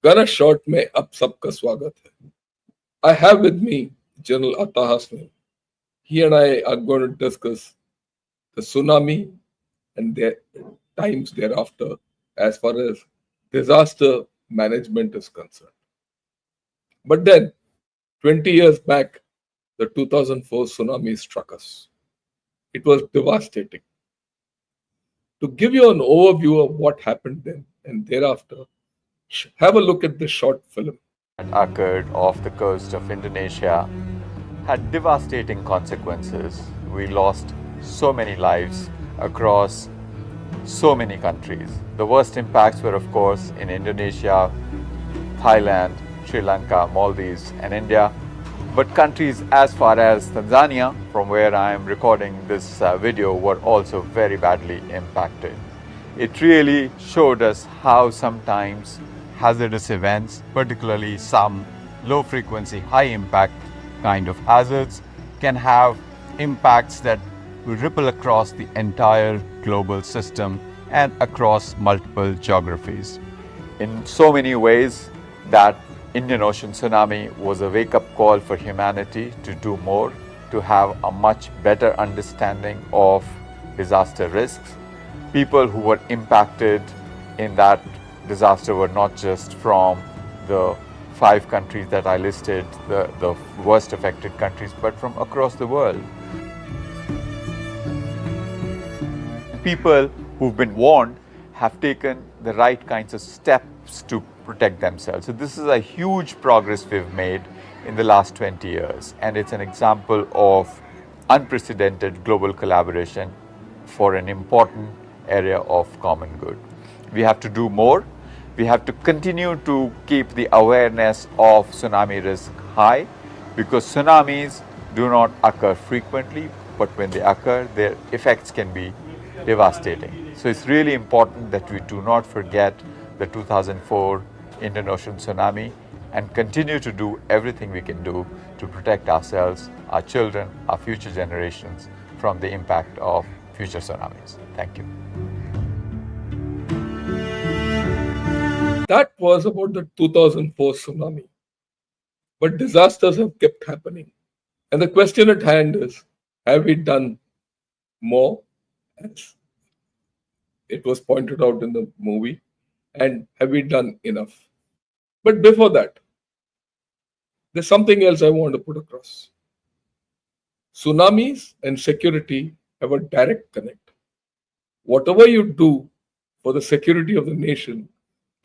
गना शॉर्ट में अब सबका स्वागत है. I have with me General Atta Hasnain. He and I are going to discuss the tsunami and their times thereafter as far as disaster management is concerned. But then, 20 years back, the 2004 tsunami struck us. It was devastating. To give you an overview of what happened then and thereafter, have a look at this short film. Occurred off the coast of Indonesia had devastating consequences. We lost so many lives across so many countries. The worst impacts were, of course, in Indonesia, Thailand, Sri Lanka, Maldives, and India. But countries as far as Tanzania, from where I am recording this video, were also very badly impacted. It really showed us how sometimes hazardous events, particularly some low frequency, high impact kind of hazards, can have impacts that will ripple across the entire global system and across multiple geographies. In so many ways, that Indian Ocean tsunami was a wake-up call for humanity to do more, to have a much better understanding of disaster risks. People who were impacted in that disaster were not just from the 5 countries that I listed, the worst affected countries, but from across the world. People who've been warned have taken the right kinds of steps to protect themselves. So this is a huge progress we've made in the last 20 years, and it's an example of unprecedented global collaboration for an important area of common good. We have to do more. We have to continue to keep the awareness of tsunami risk high, because tsunamis do not occur frequently, but when they occur, their effects can be devastating. So it's really important that we do not forget the 2004 Indian Ocean tsunami and continue to do everything we can do to protect ourselves, our children, our future generations from the impact of future tsunamis. Thank you. That was about the 2004 tsunami. But disasters have kept happening. And the question at hand is, have we done more, as it was pointed out in the movie, and have we done enough? But before that, there's something else I want to put across. Tsunamis and security have a direct connect. Whatever you do for the security of the nation,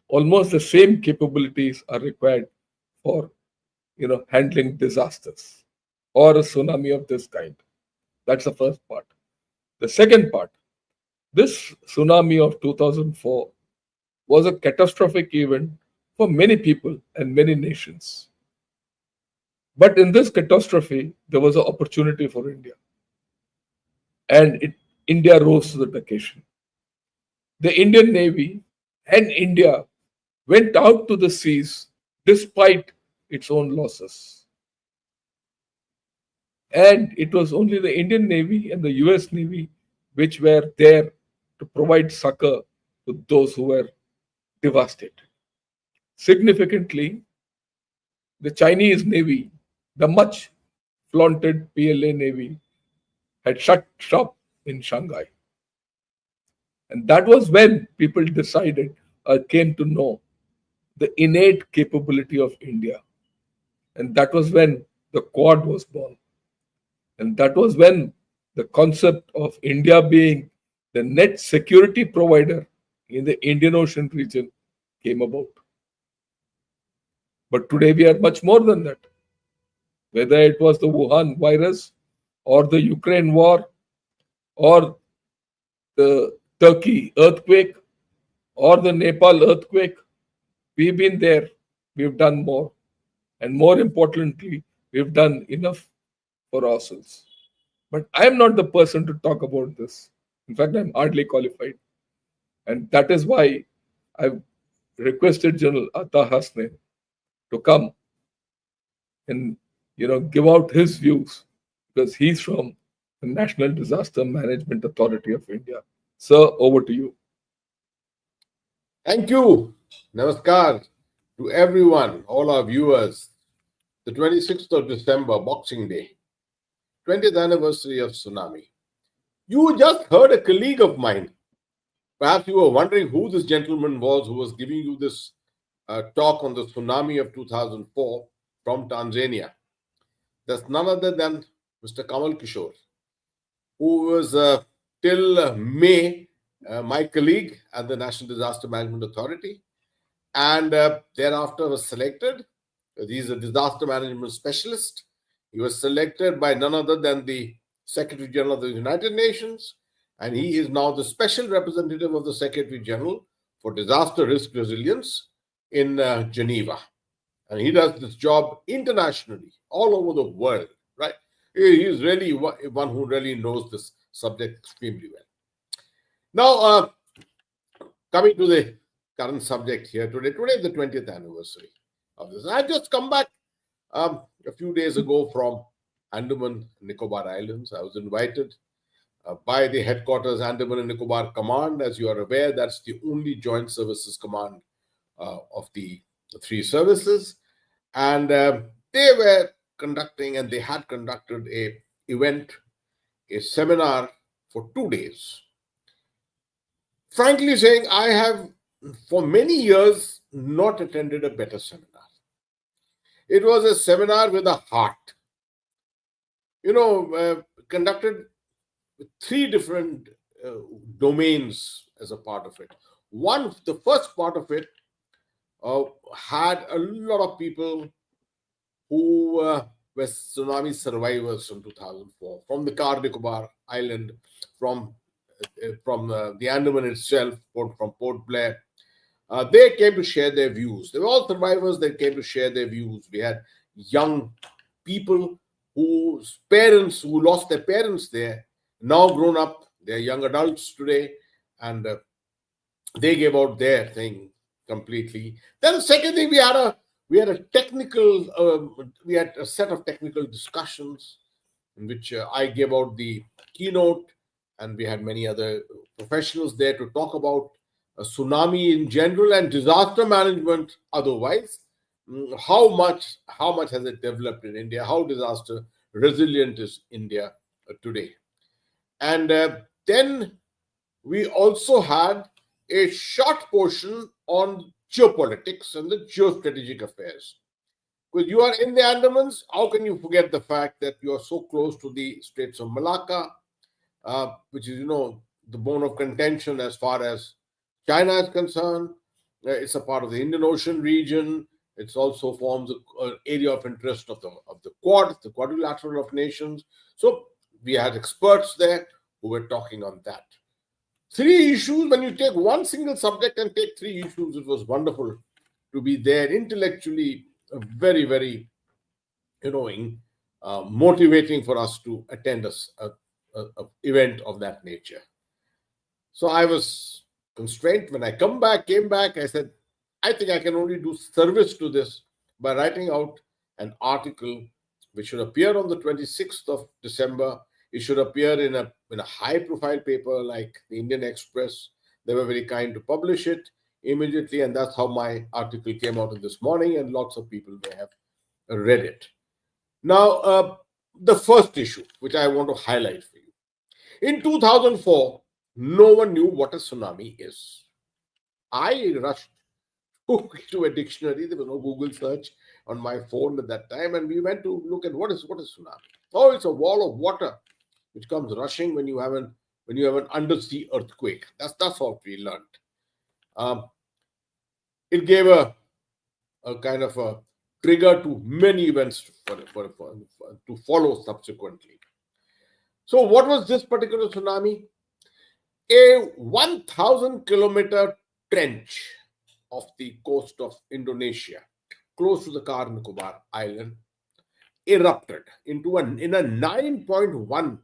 almost the same capabilities are required for handling disasters or a tsunami of this kind. That's the first part. The second part, this tsunami of 2004 was a catastrophic event for many people and many nations. But in this catastrophe, there was an opportunity for India. And India rose to the occasion. The Indian Navy and India went out to the seas despite its own losses. And it was only the Indian Navy and the US Navy which were there to provide succor to those who were devastated. Significantly, the Chinese Navy, the much flaunted PLA Navy, had shut shop in Shanghai. And that was when people decided or came to know the innate capability of India. And that was when the Quad was born. And that was when the concept of India being the net security provider in the Indian Ocean region came about. But today we are much more than that. Whether it was the Wuhan virus or the Ukraine war or the Turkey earthquake or the Nepal earthquake, we've been there, we've done more. And more importantly, we've done enough for ourselves. But I'm not the person to talk about this. In fact, I'm hardly qualified. And that is why I've requested General Atta Hasnain to come and give out his views, because he's from the National Disaster Management Authority of India. Sir, over to you. Thank you. Namaskar. to everyone, all our viewers. The 26th of December, Boxing Day, 20th anniversary of Tsunami. You just heard a colleague of mine. Perhaps you were wondering who this gentleman was who was giving you this talk on the tsunami of 2004 from Tanzania. That's none other than Mr. 𝗤𝘁𝗄𝑺, who was till May my colleague at the National Disaster Management Authority, and thereafter was selected. He's a disaster management specialist. He was selected by none other than the Secretary General of the United Nations, and he is now the special representative of the Secretary General for Disaster Risk Resilience in Geneva. And he does this job internationally, all over the world, right? He is really one who really knows this subject extremely well. Now, coming to the current subject here today. Today is the 20th anniversary of this. I just come back a few days ago from Andaman and Nicobar Islands. I was invited by the headquarters Andaman and Nicobar Command. As you are aware, that's the only joint services command of the three services. And they were conducting, and they had conducted a event, a seminar for 2 days. Frankly saying, I have for many years not attended a better seminar. It was a seminar with a heart. Conducted with three different domains as a part of it. The first part of it had a lot of people who were tsunami survivors from 2004, from the 𝗤𝗏𝗏 Island, from the Andaman itself, from Port Blair. They came to share their views. They were all survivors. They came to share their views. We had young people whose parents, who lost their parents there, now grown up. They're young adults today, and they gave out their thing completely. Then the second thing, we had a set of technical discussions in which I gave out the keynote, and we had many other professionals there to talk about tsunami in general and disaster management otherwise. How much has it developed in India? How disaster resilient is India today? And then we also had a short portion on geopolitics and the geostrategic affairs. Because you are in the Andamans, how can you forget the fact that you are so close to the Straits of Malacca, which is, the bone of contention as far as China is concerned. It's a part of the Indian Ocean region. It also forms an area of interest of the Quad, the quadrilateral of nations. So we had experts there who were talking on that. Three issues, when you take one single subject and take three issues, it was wonderful to be there, intellectually very, very, motivating for us to attend an event of that nature. So I was constrained. When I came back, I said, I think I can only do service to this by writing out an article which should appear on the 26th of December. It should appear in a high-profile paper like the Indian Express. They were very kind to publish it immediately, and that's how my article came out this morning, and lots of people may have read it. Now, the first issue, which I want to highlight for you. In 2004, no one knew what a tsunami is. I rushed to a dictionary. There was no Google search on my phone at that time, and we went to look at what is tsunami. Oh, it's a wall of water which comes rushing when you have an undersea earthquake. That's what we learned. It gave a kind of a trigger to many events to follow subsequently. So what was this particular tsunami? A 1,000-kilometer trench off the coast of Indonesia, close to the 𝗤𝗏𝗏 Island, erupted in a 9.1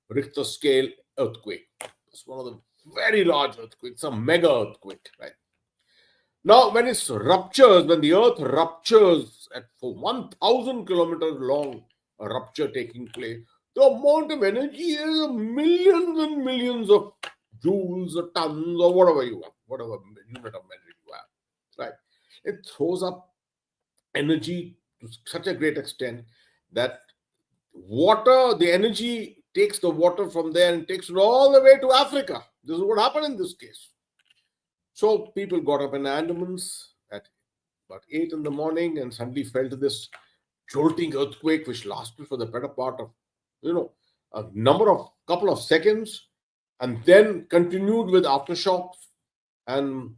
Richter scale earthquake. It's one of the very large earthquakes, a mega earthquake, right? Now, when the earth ruptures for 1,000 kilometers long, a rupture taking place, the amount of energy is millions and millions of joules or tons or whatever you have, whatever unit of energy you have, right? it throws up energy to such a great extent that the energy takes the water from there and takes it all the way to Africa. This is what happened in this case. So people got up in Andamans at about 8 in the morning and suddenly felt this jolting earthquake, which lasted for the better part of, a couple of seconds, and then continued with aftershocks. And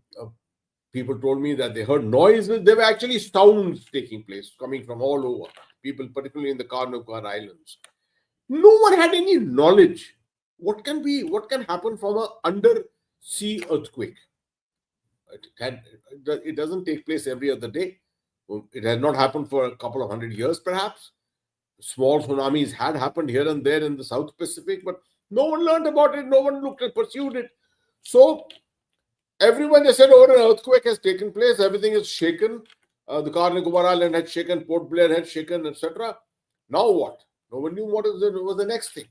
people told me that they heard noises. There were actually sounds taking place coming from all over. People, particularly in the 𝗠liche Islands. No one had any knowledge. What can happen from an undersea earthquake? It doesn't take place every other day. It had not happened for a couple of 100 years, perhaps. Small tsunamis had happened here and there in the South Pacific, but no one learned about it. No one looked and pursued it. So everyone just said, an earthquake has taken place. Everything is shaken. The 𝗠liche Island had shaken. Port Blair had shaken, etc. Now what? No one knew what was the next thing.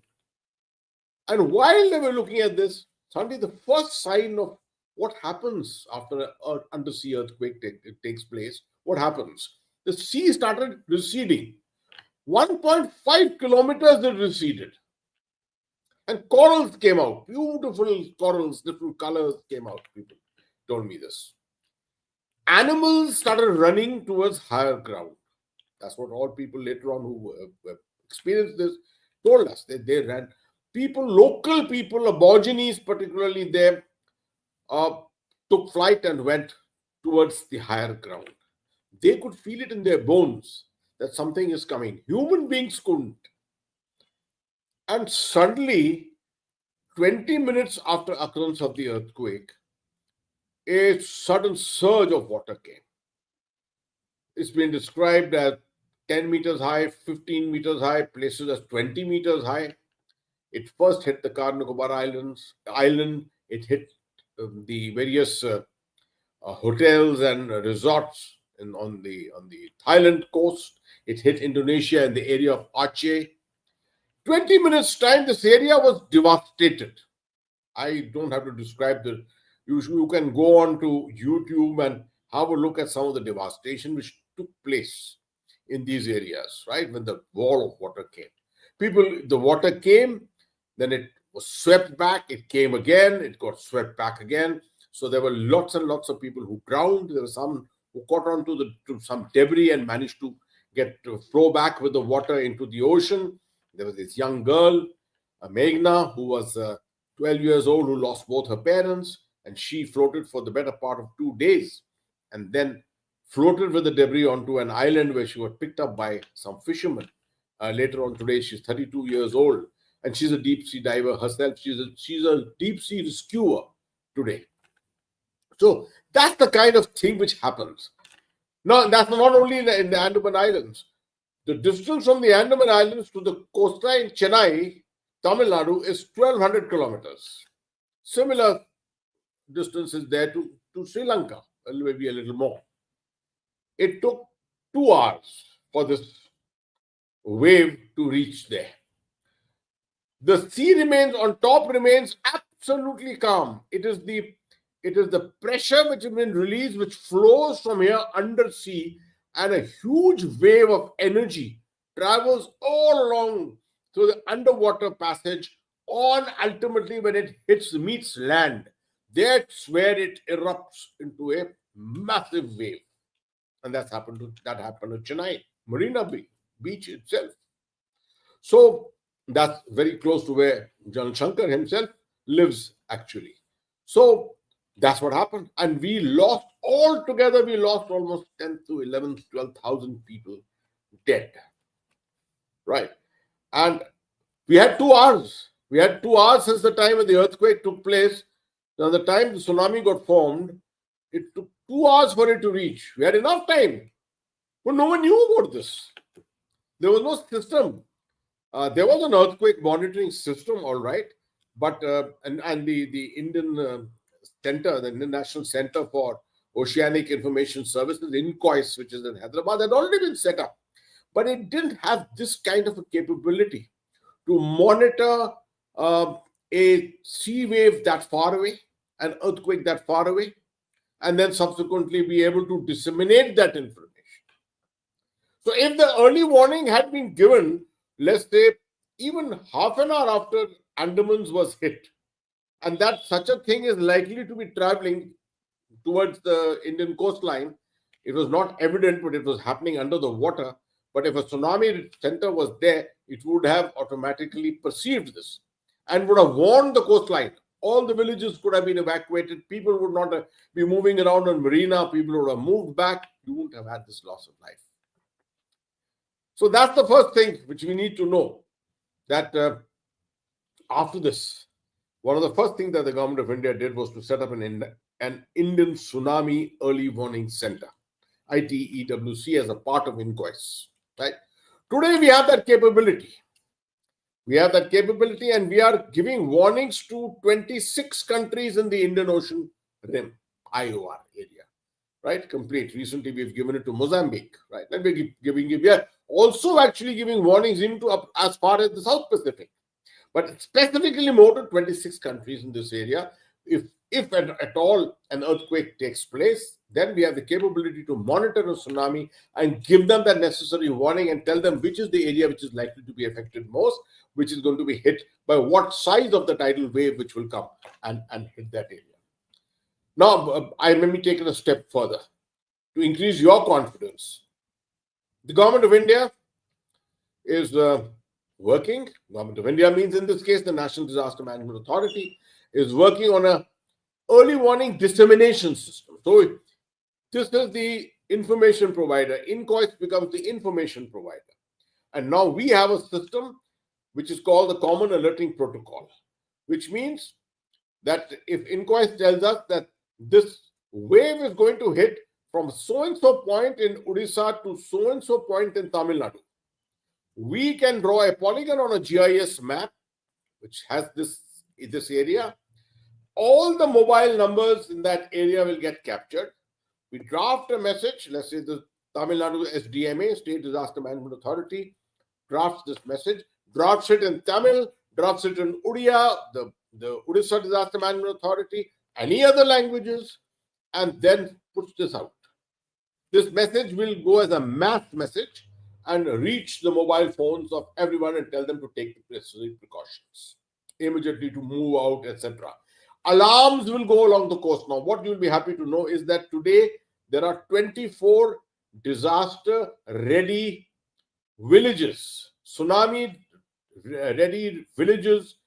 And while they were looking at this, suddenly the first sign of what happens after an undersea earthquake takes place, what happens? The sea started receding. 1.5 kilometers it receded. And corals came out. Beautiful corals, different colors came out. People told me this. Animals started running towards higher ground. That's what all people later on who experienced this told us. They ran. Local people, aborigines particularly there, took flight and went towards the higher ground. They could feel it in their bones that something is coming. Human beings couldn't. And suddenly, 20 minutes after occurrence of the earthquake, a sudden surge of water came. It's been described as 10 meters high, 15 meters high, places as 20 meters high. It first hit the 𝗠liche Island. It hit the various hotels and resorts on the Thailand coast. It hit Indonesia in the area of Aceh. 20 minutes time, this area was devastated. I don't have to describe the. You can go on to YouTube and have a look at some of the devastation which took place in these areas, right? When the wall of water came. The water came, then it was swept back, it came again, it got swept back again. So there were lots and lots of people who drowned. There were some who caught on to some debris and managed to flow back with the water into the ocean. There was this young girl, Meghna, who was 12 years old, who lost both her parents, and she floated for the better part of 2 days and then floated with the debris onto an island where she was picked up by some fishermen. Later on today, she's 32 years old, and she's a deep sea diver herself. She's a deep sea rescuer today. So that's the kind of thing which happens. Now, that's not only in the Andaman Islands. The distance from the Andaman Islands to the coastline Chennai, Tamil Nadu, is 1,200 kilometers. Similar distance is there to Sri Lanka, maybe a little more. It took 2 hours for this wave to reach there. The sea remains absolutely calm. It is the pressure which has been released, which flows from here undersea, and a huge wave of energy travels all along through the underwater passage ultimately when it meets land. That's where it erupts into a massive wave. And that happened to Chennai, Marina Beach itself. So that's very close to where General Shankar himself lives, actually. So that's what happened. And we lost almost 10 to 11, 12,000 people dead. Right. And we had 2 hours. We had 2 hours since the time when the earthquake took place. Now, the time the tsunami got formed, it took 2 hours for it to reach. We had enough time. But no one knew about this. There was no system. There was an earthquake monitoring system, all right. But and the Indian Center, the International Center for Oceanic Information Services, 𝗏𝗏𝗏𝗏, which is in Hyderabad, had already been set up. But it didn't have this kind of a capability to monitor a sea wave that far away, an earthquake that far away. and then subsequently be able to disseminate that information. So if the early warning had been given, let's say, even half an hour after Andamans was hit, and that such a thing is likely to be traveling towards the Indian coastline, it was not evident, but it was happening under the water. But if a tsunami center was there, it would have automatically perceived this and would have warned the coastline. All the villages could have been evacuated. People would not be moving around on marina. People would have moved back. You wouldn't have had this loss of life. So that's the first thing which we need to know, that after this, one of the first things that the government of India did was to set up an Indian Tsunami Early Warning Center, ITEWC, as a part of INCOIS. Right? Today we have that capability. We have that capability, and we are giving warnings to 26 countries in the Indian Ocean Rim, IOR area, right? Complete. Recently, we've given it to Mozambique, right? And we are also actually giving warnings even to up as far as the South Pacific, but specifically more to 26 countries in this area. If at all an earthquake takes place, then we have the capability to monitor a tsunami and give them that necessary warning and tell them which is the area which is likely to be affected most, which is going to be hit by what size of the tidal wave which will come and hit that area. Now, I may be taking a step further to increase your confidence. The government of India is working. Government of India means, in this case, the National Disaster Management Authority is working on a early warning dissemination system. So this is the information provider. INCOIS becomes the information provider. And now we have a system which is called the Common Alerting Protocol, which means that if INCOIS tells us that this wave is going to hit from so-and-so point in Odisha to so-and-so point in Tamil Nadu, we can draw a polygon on a GIS map which has this area. All the mobile numbers in that area will get captured. We draft a message. Let's say the Tamil Nadu SDMA, State Disaster Management Authority, drafts this message, drafts it in Tamil, drafts it in Odia, the Odisha Disaster Management Authority, any other languages, and then puts this out. This message will go as a mass message and reach the mobile phones of everyone and tell them to take the necessary precautions, immediately to move out, etc. Alarms will go along the coast. Now, what you'll be happy to know is that today there are 24 disaster-ready villages, tsunami-ready villages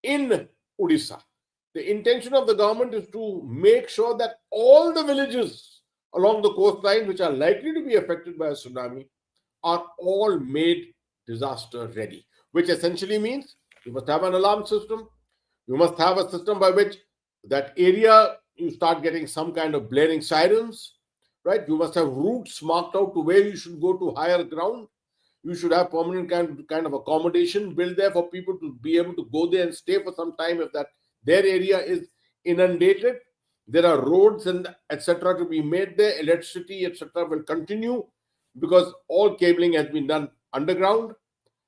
in Odisha. The intention of the government is to make sure that all the villages along the coastline which are likely to be affected by a tsunami are all made disaster-ready, which essentially means you must have an alarm system. You must have a system by which that area you start getting some kind of blaring sirens, right? You must have routes marked out to where you should go to higher ground. You should have permanent kind of accommodation built there for people to be able to go there and stay for some time if that their area is inundated. There are roads and etc. to be made there. Electricity, etc. will continue because all cabling has been done underground.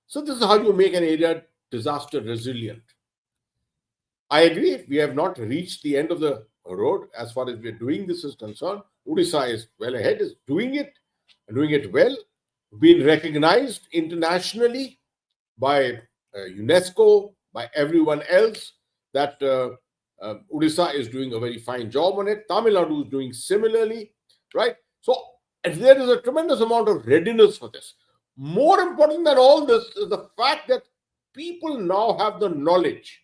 So this is how you make an area disaster resilient. I agree, we have not reached the end of the road as far as we're doing this is concerned. Odisha is well ahead, is doing it well, been recognized internationally by UNESCO, by everyone else, that Odisha is doing a very fine job on it. Tamil Nadu is doing similarly, right? So there is a tremendous amount of readiness for this. More important than all this is the fact that people now have the knowledge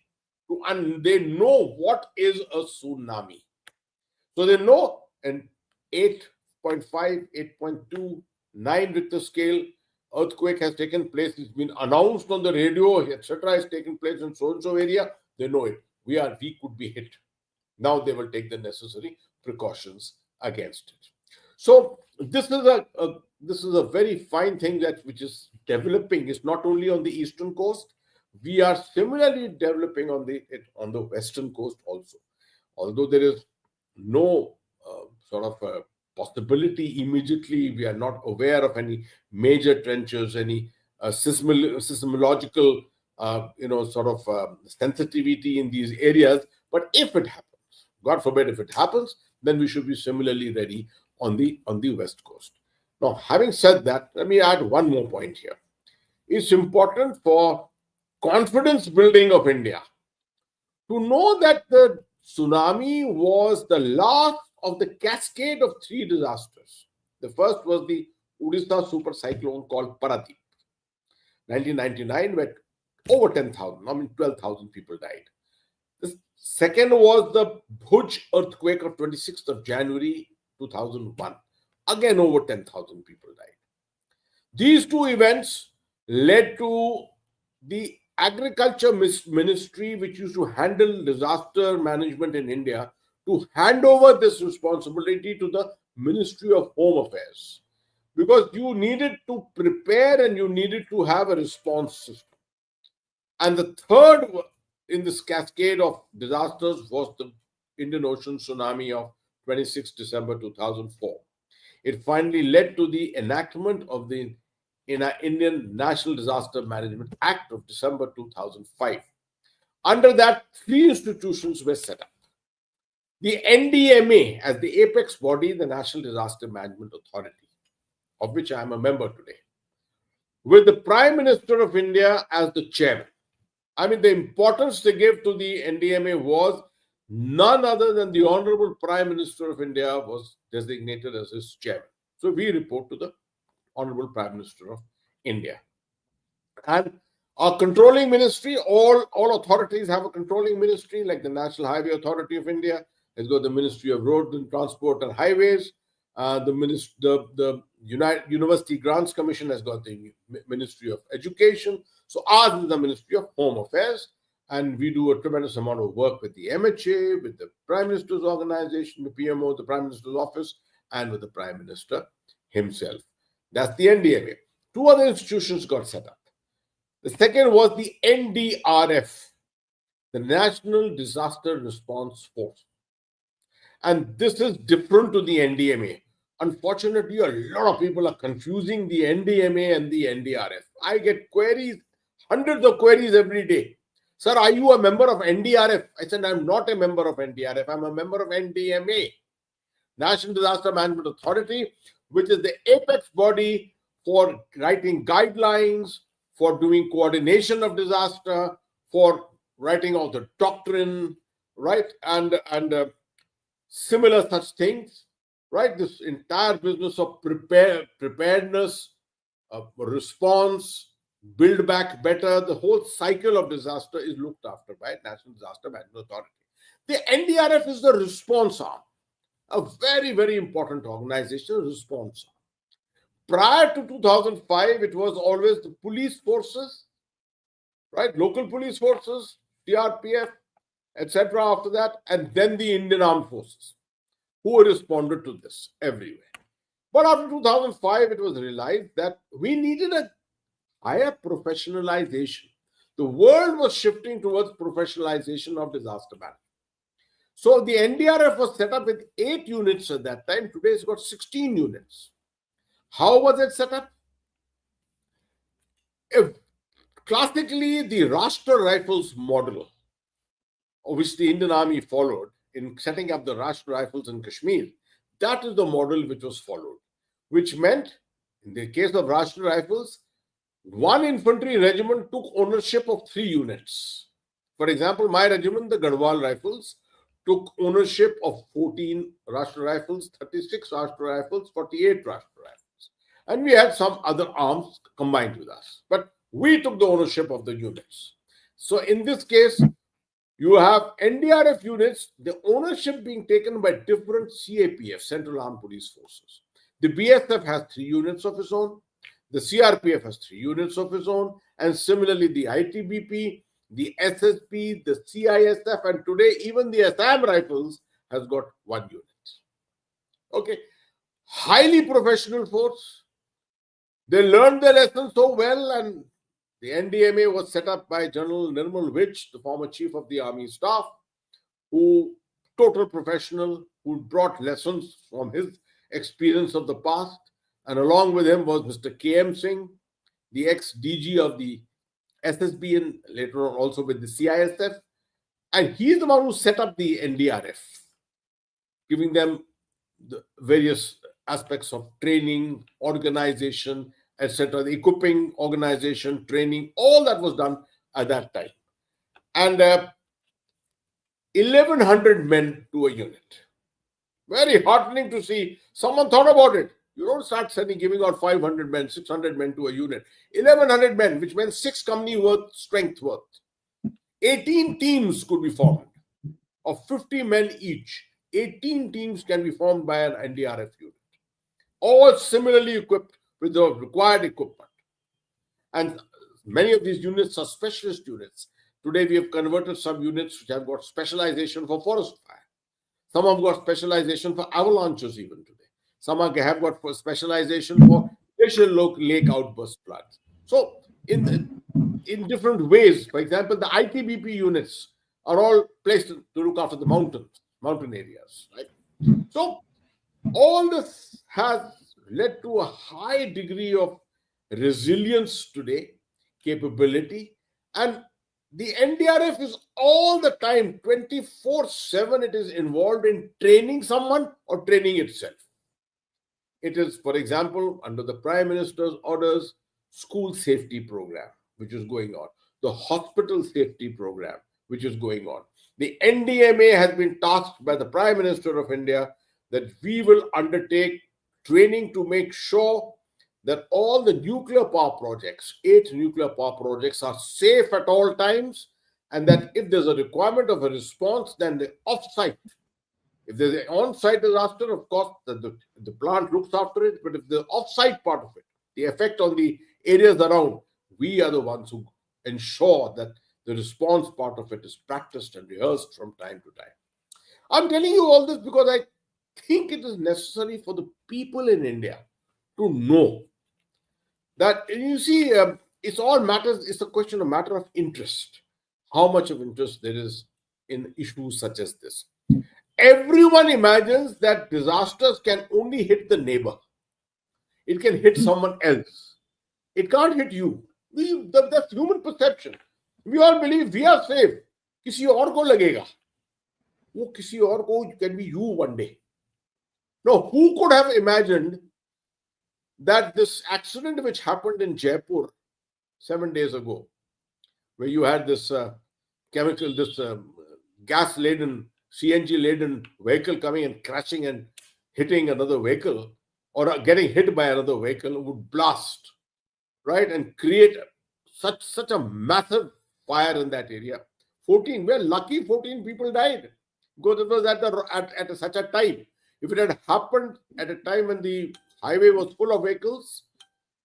and they know what is a tsunami. So they know an 8.5, 8.2, 9 Richter scale earthquake has taken place. It's been announced on the radio, etc. has taken place in so-and-so area. They know it. We could be hit. Now they will take the necessary precautions against it. So this is a very fine thing which is developing. It's not only on the eastern coast. We are similarly developing on the western coast also. Although there is no sort of possibility immediately, we are not aware of any major trenches, any seismological sensitivity in these areas. But if it happens, God forbid if it happens, then we should be similarly ready on the West Coast. Now, having said that, let me add one more point here. It's important for confidence building of India to know that the tsunami was the last of the cascade of 3 disasters. The first was the Odisha super cyclone called 𝗣𝗲𝗍, 1999, where over 10,000, 12,000 people died. The second was the 𝗤𝗏 earthquake of 26th of January 2001. Again, over 10,000 people died. These 2 events led to the Agriculture Ministry, which used to handle disaster management in India, to hand over this responsibility to the Ministry of Home Affairs, because you needed to prepare and you needed to have a response system. And the third in this cascade of disasters was the Indian Ocean tsunami of 26 December 2004. It finally led to the enactment of the Indian National Disaster Management Act of December 2005. Under that, 3 institutions were set up. The NDMA as the apex body, the National Disaster Management Authority, of which I am a member today, with the Prime Minister of India as the chairman. The importance they gave to the NDMA was none other than the Honorable Prime Minister of India was designated as his chairman. So we report to the Honorable Prime Minister of India. And our controlling ministry, all authorities have a controlling ministry, like the National Highway Authority of India has got the Ministry of Road and Transport and Highways. The University Grants Commission has got the Ministry of Education. So ours is the Ministry of Home Affairs. And we do a tremendous amount of work with the MHA, with the Prime Minister's organization, the PMO, the Prime Minister's office, and with the Prime Minister himself. That's the NDMA. 2 other institutions got set up. The second was the NDRF, the National Disaster Response Force. And this is different to the NDMA. Unfortunately, a lot of people are confusing the NDMA and the NDRF. I get queries, hundreds of queries every day. Sir, are you a member of NDRF? I said, I'm not a member of NDRF. I'm a member of NDMA, National Disaster Management Authority, which is the apex body for writing guidelines, for doing coordination of disaster, for writing out the doctrine, right? And similar such things, right? This entire business of preparedness, response, build back better, the whole cycle of disaster is looked after by National Disaster Management Authority. The NDRF is the response arm, a very, very important organization, response arm. Prior to 2005, it was always the police forces, right? Local police forces, CRPF, etc. after that, and then the Indian Armed Forces, who responded to this everywhere. But after 2005, it was realized that we needed a higher professionalization. The world was shifting towards professionalization of disaster management. So the NDRF was set up with 8 units at that time. Today it's got 16 units. How was it set up? Classically, the Rashtra Rifles model, which the Indian Army followed in setting up the Rashtra Rifles in Kashmir, that is the model which was followed, which meant, in the case of Rashtra Rifles, 1 infantry regiment took ownership of 3 units. For example, my regiment, the Garhwal Rifles, took ownership of 14 Rashtra Rifles, 36 Rashtra Rifles, 48 Rashtra Rifles. And we had some other arms combined with us. But we took the ownership of the units. So in this case, you have NDRF units, the ownership being taken by different CAPF, Central Armed Police Forces. The BSF has 3 units of its own. The CRPF has 3 units of its own. And similarly, the ITBP, the SSP, the CISF, and today even the Assam Rifles has got 1 unit. Okay. Highly professional force. They learned their lesson so well, and the NDMA was set up by General Nirmal Vij, the former Chief of the Army Staff, who total professional, who brought lessons from his experience of the past. And along with him was Mr. K.M. Singh, the ex-DG of the SSB and later on also with the CISF. And he's the one who set up the NDRF. giving them the various aspects of training, organization, etc., the equipping, organization, training, all that was done at that time. And 1,100 men to a unit. Very heartening to see someone thought about it. You don't start giving out 500 men, 600 men to a unit. 1,100 men, which meant 6 company strength worth. 18 teams could be formed of 50 men each. 18 teams can be formed by an NDRF unit, all similarly equipped with the required equipment. And many of these units are specialist units. Today, we have converted some units which have got specialization for forest fire. Some have got specialization for avalanches even today. Some have got specialization for glacial lake outburst floods. So, in different ways, for example, the ITBP units are all placed to look after the mountain areas, right? So, all this has led to a high degree of resilience today, capability, and the NDRF is all the time, 24/7, it is involved in training someone or training itself. It is, for example, under the Prime Minister's orders, school safety program, which is going on, the hospital safety program, which is going on. The NDMA has been tasked by the Prime Minister of India that we will undertake training to make sure that all the nuclear power projects, 8 nuclear power projects, are safe at all times, and that if there's a requirement of a response, then the off-site. If there's an on-site disaster, of course, the plant looks after it, but if the off-site part of it, the effect on the areas around, we are the ones who ensure that the response part of it is practiced and rehearsed from time to time. I'm telling you all this because I think it is necessary for the people in India to know that, you see, it's a matter of interest. How much of interest there is in issues such as this. Everyone imagines that disasters can only hit the neighbor. It can hit someone else. It can't hit you. That's human perception. We all believe we are safe. किसी और को लगेगा. वो किसी और को can be you one day. Now, who could have imagined that this accident which happened in Jaipur 7 days ago, where you had this gas-laden, CNG-laden vehicle coming and crashing and hitting another vehicle, or getting hit by another vehicle, would blast, right, and create such a massive fire in that area. 14, we're lucky 14 people died because it was at such a time. If it had happened at a time when the highway was full of vehicles,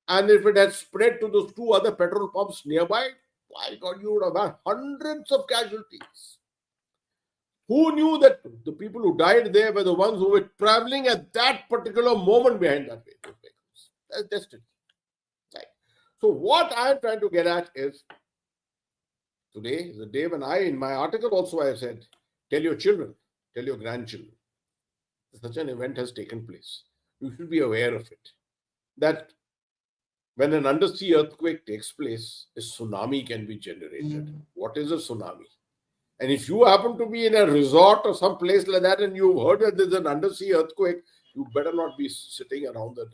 and if it had spread to those 2 other petrol pumps nearby, my God, you would have had hundreds of casualties. Who knew that the people who died there were the ones who were traveling at that particular moment behind those vehicles? That's destiny. Right. So what I'm trying to get at is, today is the day when in my article also I said, tell your children, tell your grandchildren, such an event has taken place. You should be aware of it. That when an undersea earthquake takes place, a tsunami can be generated. What is a tsunami? And if you happen to be in a resort or some place like that and you've heard that there's an undersea earthquake, you better not be sitting around the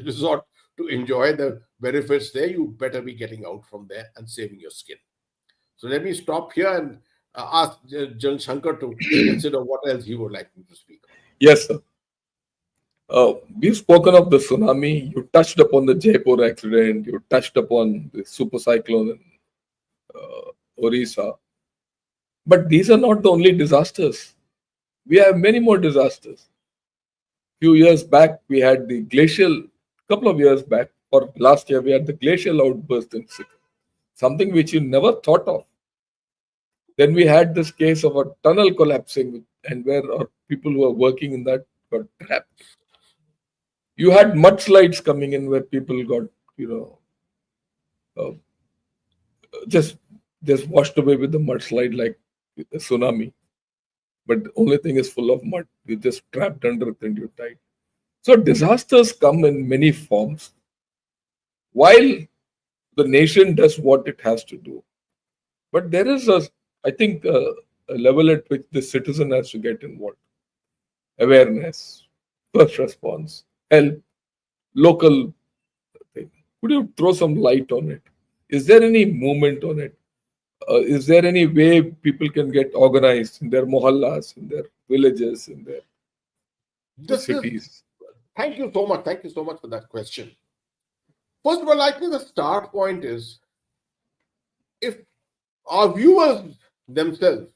resort to enjoy the benefits there. You better be getting out from there and saving your skin. So let me stop here and ask General Shankar to consider what else he would like me to speak on. Yes, sir. We've spoken of the tsunami. You touched upon the Jaipur accident. You touched upon the super cyclone in Orissa. But these are not the only disasters. We have many more disasters. Few years back, we had the couple of years back, or last year, we had the glacial outburst in Sikkim. Something which you never thought of. Then we had this case of a tunnel collapsing, and where people who were working in that got trapped. You had mudslides coming in where people got, just washed away with the mudslide like a tsunami. But the only thing is full of mud. You're just trapped under it and you're tied. So disasters come in many forms. While the nation does what it has to do. But there is a level at which the citizen has to get involved. awareness, first response, help, local thing. Could you throw some light on it? Is there any movement on it? Is there any way people can get organized in their mohallas, in their villages, in their cities? Thank you so much. Thank you so much for that question. First of all, I think the start point is if our viewers themselves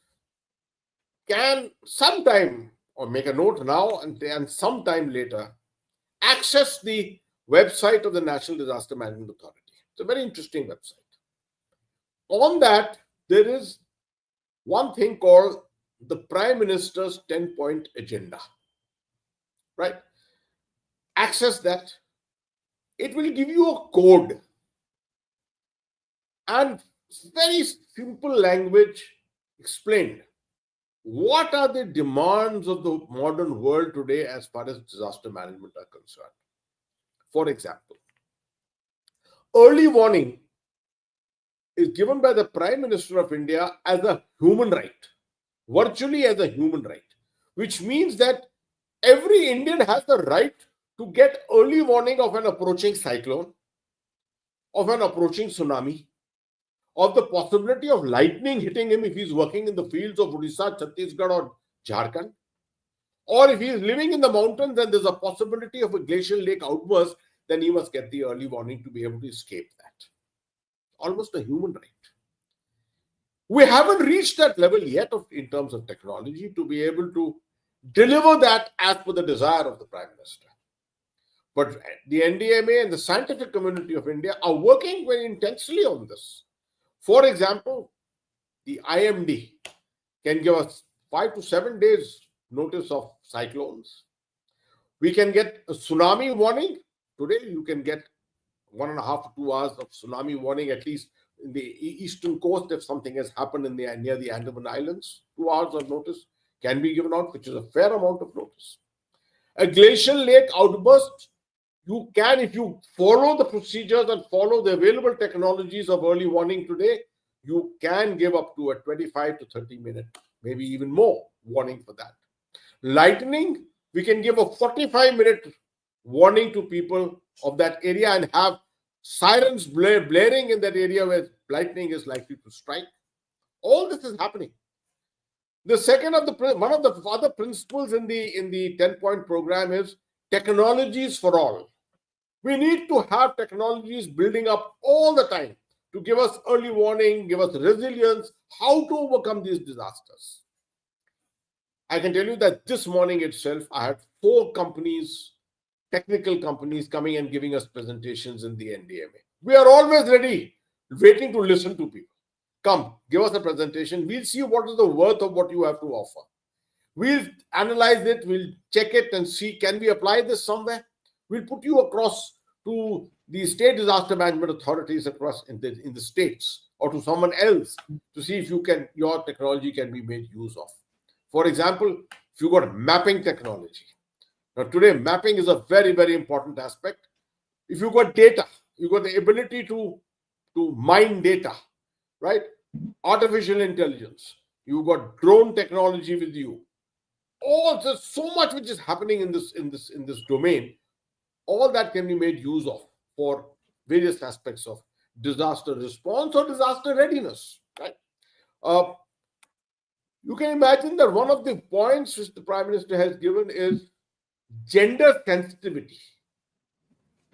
can sometime, or make a note now and sometime later, access the website of the National Disaster Management Authority. It's a very interesting website. On that, there is one thing called the Prime Minister's 10-point agenda, right? Access that. It will give you a code and very simple language explained. What are the demands of the modern world today as far as disaster management are concerned? For example, early warning is given by the Prime Minister of India as a human right, virtually as a human right, which means that every Indian has the right to get early warning of an approaching cyclone, of an approaching tsunami, of the possibility of lightning hitting him if he's working in the fields of Odisha, Chhattisgarh, or Jharkhand, or if he's living in the mountains and there's a possibility of a glacial lake outburst, then he must get the early warning to be able to escape that. Almost a human right. We haven't reached that level yet in terms of technology to be able to deliver that as per the desire of the Prime Minister. But the NDMA and the scientific community of India are working very intensely on this. For example, the IMD can give us 5 to 7 days notice of cyclones. We can get a tsunami warning. Today, you can get 1.5 to 2 hours of tsunami warning, at least in the eastern coast, if something has happened near the Andaman Islands. 2 hours of notice can be given out, which is a fair amount of notice. A glacial lake outburst, you can, if you follow the procedures and follow the available technologies of early warning today, you can give up to a 25 to 30 minute, maybe even more warning for that. Lightning, we can give a 45-minute warning to people of that area and have sirens blaring in that area where lightning is likely to strike. All this is happening. The second of one of the other principles in the 10-point program is technologies for all. We need to have technologies building up all the time to give us early warning, give us resilience, how to overcome these disasters. I can tell you that this morning itself, I had 4 companies, technical companies, coming and giving us presentations in the NDMA. We are always ready, waiting to listen to people. Come, give us a presentation. We'll see what is the worth of what you have to offer. We'll analyze it, we'll check it and see, can we apply this somewhere? We'll put you across to the state disaster management authorities across in the states, or to someone else to see if your technology can be made use of. For example, if you've got mapping technology. Now today, mapping is a very, very important aspect. If you've got data, you've got the ability to mine data, right? Artificial intelligence. You've got drone technology with you. There's so much which is happening in this domain. All that can be made use of for various aspects of disaster response or disaster readiness, right? You can imagine that one of the points which the Prime Minister has given is gender sensitivity.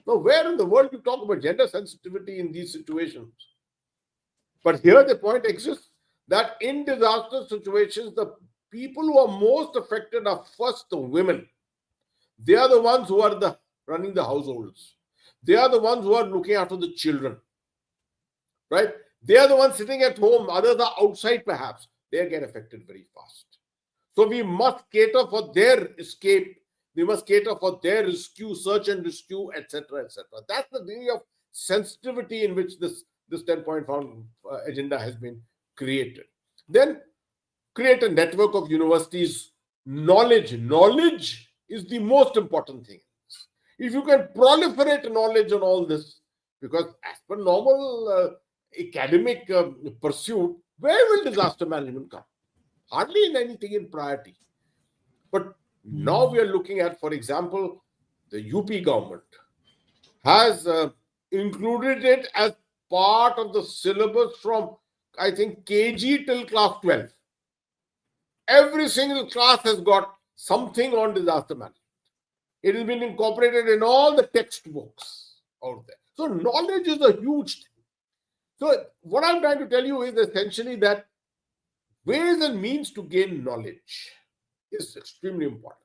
Now, where in the world you talk about gender sensitivity in these situations? But here the point exists that in disaster situations, the people who are most affected are first the women. They are the ones who are running the households. They are the ones who are looking after the children, right? They are the ones sitting at home. Others are outside perhaps. They get affected very fast. So we must cater for their escape. We must cater for their rescue, search and rescue, etc., etc. That's the degree of sensitivity in which this 10-point agenda has been created. Then create a network of universities. Knowledge is the most important thing. If you can proliferate knowledge on all this, because as per normal academic pursuit, where will disaster management come? Hardly in anything in priority. But Now we are looking at, for example, the UP government has included it as part of the syllabus from, I think, KG till class 12. Every single class has got something on disaster management. It has been incorporated in all the textbooks out there. So knowledge is a huge thing. So what I'm trying to tell you is essentially that ways and means to gain knowledge is extremely important.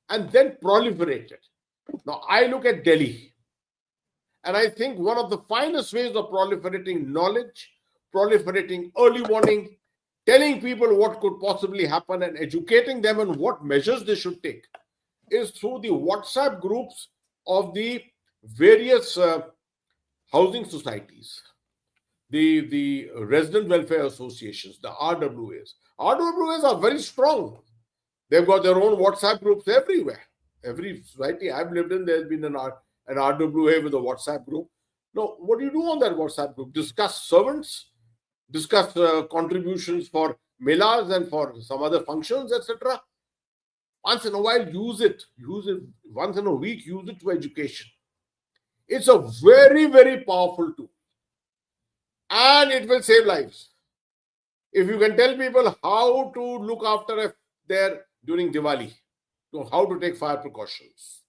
And then proliferate it. Now, I look at Delhi, and I think one of the finest ways of proliferating knowledge, proliferating early warning, telling people what could possibly happen and educating them on what measures they should take is through the WhatsApp groups of the various housing societies, the resident welfare associations, the RWAs. RWAs are very strong. They've got their own WhatsApp groups everywhere. Every society I've lived in, there's been an RWA with a WhatsApp group. Now, what do you do on that WhatsApp group? Discuss servants, discuss contributions for melas and for some other functions, etc. Once in a while, use it. Once in a week, use it to education. It's a very, very powerful tool. And it will save lives. If you can tell people how to look after their during Diwali, to how to take fire precautions,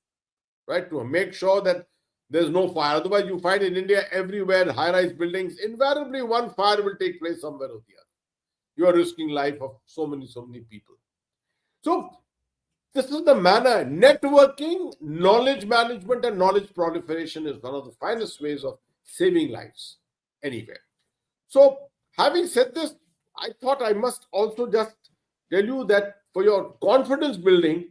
right? To make sure that there's no fire. Otherwise, you find in India everywhere, high-rise buildings, invariably one fire will take place somewhere or the other. You are risking life of so many people. So this is the manner. Networking, knowledge management, and knowledge proliferation is one of the finest ways of saving lives anywhere. So having said this, I thought I must also just tell you that for your confidence building,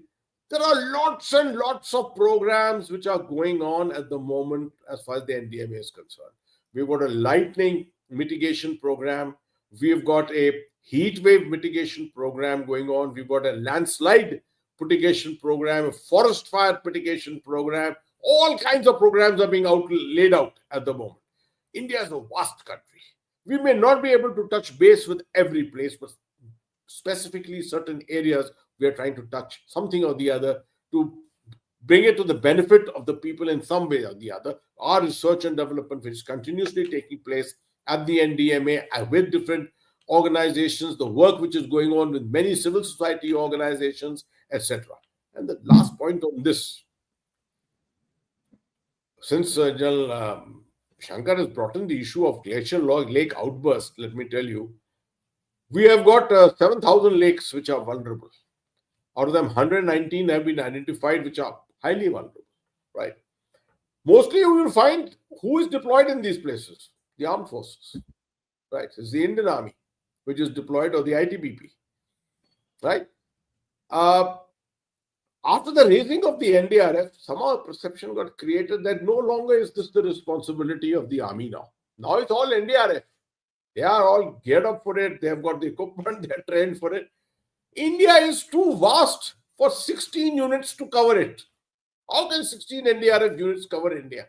there are lots and lots of programs which are going on at the moment as far as the NDMA is concerned. We've got a lightning mitigation program. We've got a heat wave mitigation program going on. We've got a landslide mitigation program, a forest fire mitigation program. All kinds of programs are being laid out at the moment. India is a vast country. We may not be able to touch base with every place, but specifically certain areas we are trying to touch something or the other to bring it to the benefit of the people in some way or the other. Our research and development, which is continuously taking place at the NDMA with different organizations, the work which is going on with many civil society organizations, etc. And the last point on this, since General Shankar has brought in the issue of glacial lake outburst, let me tell you, we have got 7,000 lakes which are vulnerable. Out of them, 119 have been identified which are highly vulnerable, right? Mostly you will find who is deployed in these places, the armed forces, right? It's the Indian Army, which is deployed, or the ITBP, right? After the raising of the NDRF, somehow a perception got created that no longer is this the responsibility of the army now. Now it's all NDRF. They are all geared up for it. They have got the equipment. They're trained for it. India is too vast for 16 units to cover it. How can 16 NDRF units cover India?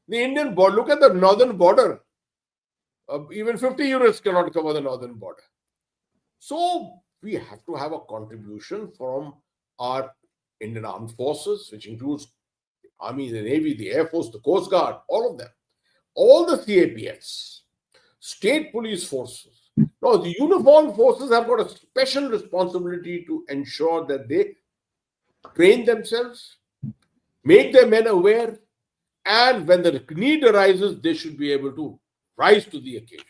The Indian border, look at the northern border. Even 50 units cannot cover the northern border. So we have to have a contribution from our Indian Armed Forces, which includes the Army, the Navy, the Air Force, the Coast Guard, all of them. All the CAPS, state police forces. Now, the uniformed forces have got a special responsibility to ensure that they train themselves, make their men aware, and when the need arises, they should be able to rise to the occasion.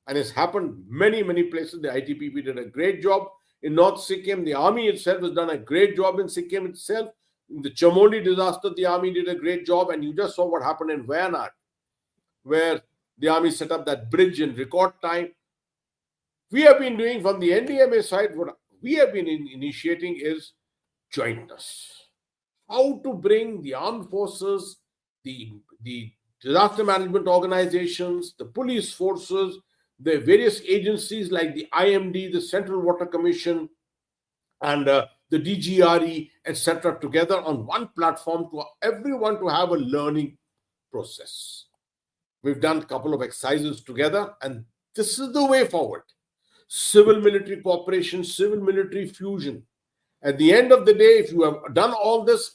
And it's happened many places. The ITBP did a great job in North Sikkim. The army itself has done a great job in Sikkim itself. In the Chamondi disaster, the army did a great job. And you just saw what happened in Wayanad, where the army set up that bridge in record time. We have been doing from the NDMA side, what we have been initiating is jointness. How to bring the armed forces, the disaster management organizations, the police forces, the various agencies like the IMD, the Central Water Commission, and the DGRE, etc., together on one platform to everyone to have a learning process. We've done a couple of exercises together, and this is the way forward. Civil-military cooperation, civil-military fusion. At the end of the day, if you have done all this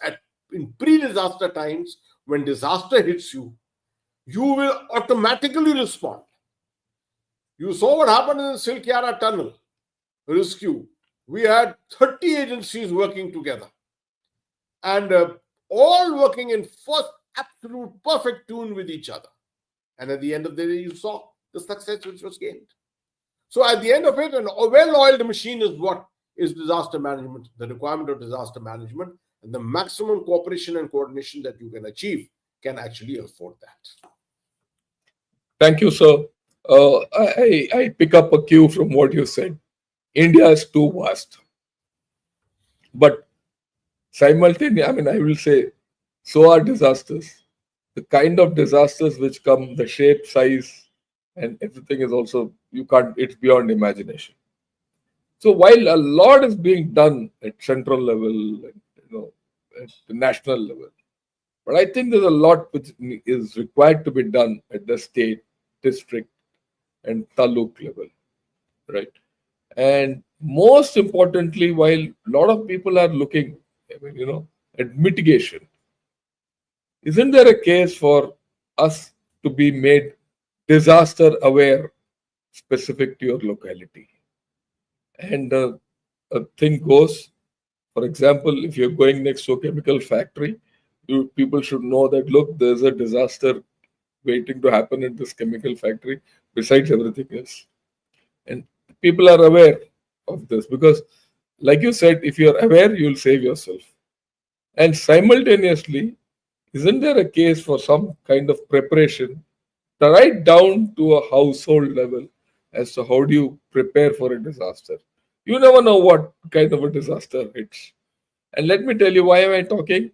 in pre-disaster times, when disaster hits you, you will automatically respond. You saw what happened in the 𝗒𝘃𝗍𝘂𝗏 tunnel rescue. We had 30 agencies working together and all working in first absolute perfect tune with each other. And at the end of the day, you saw the success which was gained. So at the end of it, a well-oiled machine is what is disaster management, the requirement of disaster management, and the maximum cooperation and coordination that you can achieve can actually afford that. Thank you, sir. I pick up a cue from what you said. India is too vast. But simultaneously, I will say, so are disasters. The kind of disasters which come, the shape, size, and everything is also, it's beyond imagination. So while a lot is being done at central level, at the national level, but I think there's a lot which is required to be done at the state, district, and taluk level, right? And most importantly, while a lot of people are looking, at mitigation, isn't there a case for us to be made disaster aware, specific to your locality? And a thing goes, for example, if you're going next to a chemical factory, people should know that, look, there's a disaster waiting to happen in this chemical factory, besides everything else. And people are aware of this because, like you said, if you're aware, you'll save yourself. And simultaneously, isn't there a case for some kind of preparation, right down to a household level, as to how do you prepare for a disaster? You never know what kind of a disaster hits. And let me tell you, why am I talking?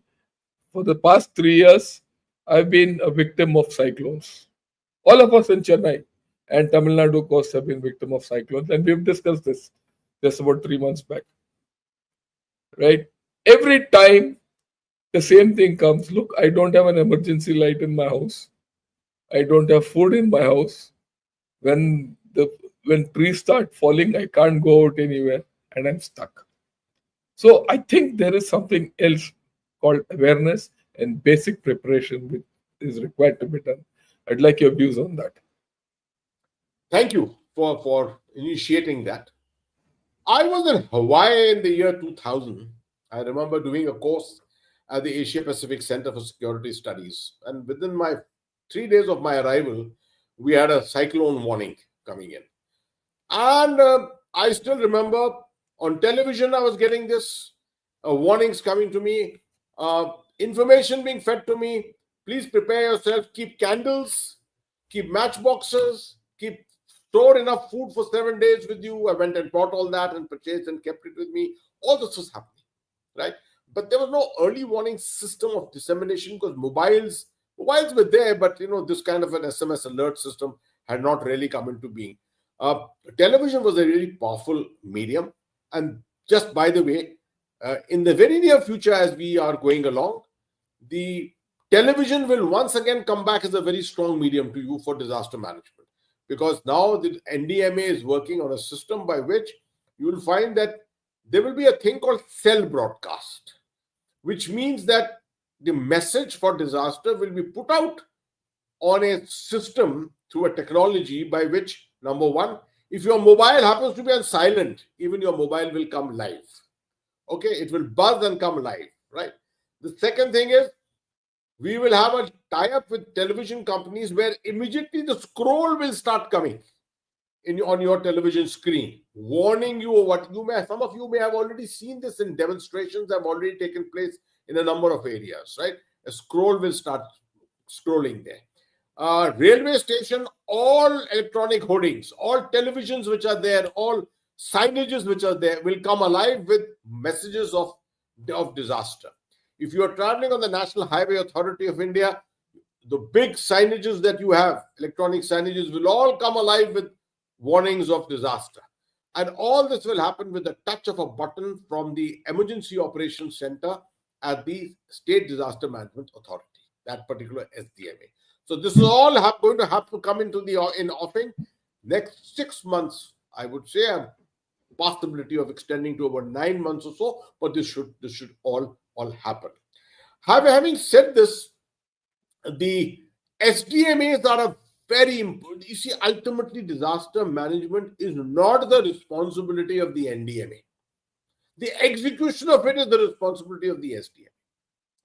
For the past 3 years, I've been a victim of cyclones. All of us in Chennai and Tamil Nadu coast have been victim of cyclones, and we've discussed this just about 3 months back. Right? Every time the same thing comes, look, I don't have an emergency light in my house. I don't have food in my house. When trees start falling, I can't go out anywhere and I'm stuck. So I think there is something else called awareness and basic preparation which is required to be done. I'd like your views on that. Thank you for initiating that. I was in Hawaii in the year 2000. I remember doing a course at the Asia Pacific Center for Security Studies. And within 3 days of my arrival, we had a cyclone warning coming in. And I still remember on television, I was getting this warnings coming to me, information being fed to me. Please prepare yourself, keep candles, keep matchboxes, store enough food for 7 days with you. I went and bought all that and purchased and kept it with me. All this was happening, right? But there was no early warning system of dissemination because mobiles were there, but this kind of an SMS alert system had not really come into being. Television was a really powerful medium. And just by the way, in the very near future, as we are going along, the television will once again come back as a very strong medium to you for disaster management. Because now the NDMA is working on a system by which you will find that there will be a thing called cell broadcast, which means that the message for disaster will be put out on a system through a technology by which, number one, if your mobile happens to be on silent, even your mobile will come live. Okay, it will buzz and come live, right? The second thing is, we will have a tie-up with television companies where immediately the scroll will start coming on your television screen, warning you of what you may. Some of you may have already seen this in demonstrations that have already taken place in a number of areas, right? A scroll will start scrolling there. Railway station, all electronic hoardings, all televisions which are there, all signages which are there will come alive with messages of disaster. If you are traveling on the National Highway Authority of India, the big signages that you have, electronic signages, will all come alive with warnings of disaster. And all this will happen with the touch of a button from the Emergency Operations Center at the State Disaster Management Authority, that particular SDMA. So this is all going to have to come into in offing next 6 months. I would say I'm possibility of extending to about 9 months or so, but this should all happen. Having said this, the SDMAs are a very important. You see, ultimately, disaster management is not the responsibility of the NDMA. The execution of it is the responsibility of the SDMA.